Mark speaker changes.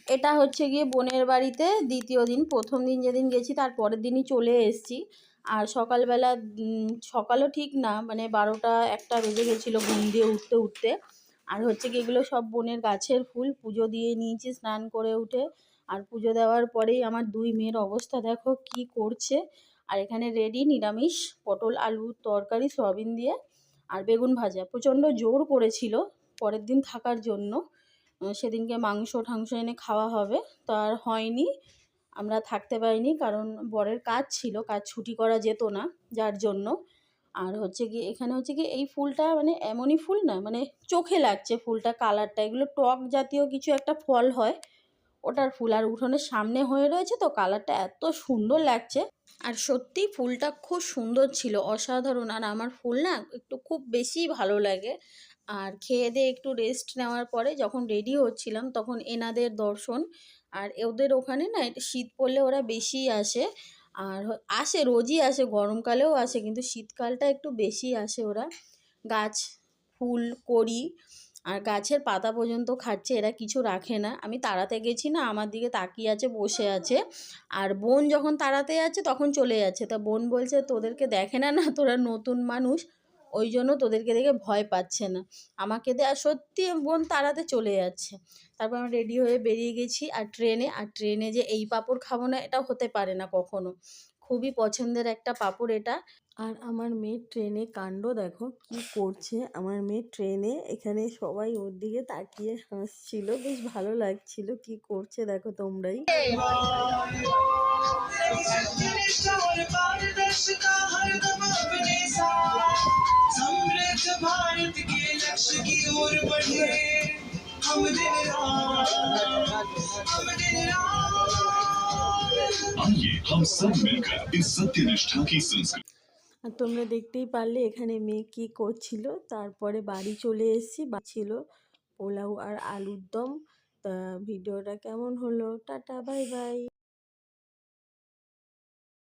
Speaker 1: এটা হচ্ছে গিয়ে বোনের বাড়িতে দ্বিতীয় দিন। প্রথম দিন যেদিন গেছি তার পরের দিনই চলে এসেছি। আর সকালবেলা সকালও ঠিক না, মানে ১২টা-১টা বেজে গেছিলো ঘুম দিয়ে উঠতে উঠতে। আর হচ্ছে কি এগুলো সব বোনের গাছের ফুল, পুজো দিয়ে নিয়েছি স্নান করে উঠে। আর পুজো দেওয়ার পরেই আমার ২ মেয়ের অবস্থা দেখো কি করছে। আর এখানে রেডি নিরামিষ পটল আলুর তরকারি সয়াবিন দিয়ে আর বেগুন ভাজা। প্রচণ্ড জোর করেছিল পরের দিন থাকার জন্য, সেদিনকে মাংস ঠাংস এনে খাওয়া হবে, তো আর হয়নি। আমরা থাকতে পারিনি কারণ বরের কাজ ছিল, কাজ ছুটি করা যেত না যার জন্য। আর হচ্ছে কি এখানে হচ্ছে কি এই ফুলটা মানে এমনই ফুল না, মানে চোখে লাগছে ফুলটা, কালারটা। এগুলো টক জাতীয় কিছু একটা ফল হয়, ওটার ফুল। আর উঠোনের সামনে হয়ে রয়েছে তো কালারটা এত সুন্দর লাগছে। আর সত্যি ফুলটা খুব সুন্দর ছিল, অসাধারণ। আর আমার ফুল না একটু খুব বেশি ভালো লাগে। আর খেয়ে দিয়ে একটু রেস্ট নেওয়ার পরে যখন রেডি হচ্ছিলাম তখন এনাদের দর্শন। আর ওদের ওখানে না এটা শীত পড়লে ওরা বেশি আসে। আর আসে, রোজই আসে, গরমকালেও আসে, কিন্তু শীতকালটা একটু বেশি আসে ওরা। গাছ, ফুল, কড়ি আর গাছের পাতা পর্যন্ত খাচ্ছে, এরা কিছু রাখে না। আমি তাড়াতে গেছি না, আমার দিকে তাকিয়ে আছে, বসে আছে। আর বোন যখন তাড়াতে যাচ্ছে তখন চলে যাচ্ছে। তা বোন বলছে তোদেরকে দেখে না, না তোরা নতুন মানুষ, ওই জন্য তোদেরকে দেখে ভয় পাচ্ছে না। আমাকে আর সত্যি বোন তাড়াতে চলে যাচ্ছে। তারপর আমরা রেডি হয়ে বেরিয়ে গেছি। আর ট্রেনে যে এই পাঁপড় খাবো না এটা হতে পারে না কখনো। খুবই পছন্দের একটা পাঁপড় এটা। আর আমার মেয়ে ট্রেনে কাণ্ড দেখো কি করছে। আমার মেয়ে ট্রেনে এখানে সবাই ওর দিকে তাকিয়ে হাসছিল, বেশ ভালো লাগছিল। কি করছে দেখো তোমরাই। আর তোমরা দেখতেই পারলে এখানে মেয়ে কি করছিল। তারপরে বাড়ি চলে এসেছি। ছিল পোলাও আর আলুর দম। তা ভিডিওটা কেমন হলো, টাটা বাই বাই।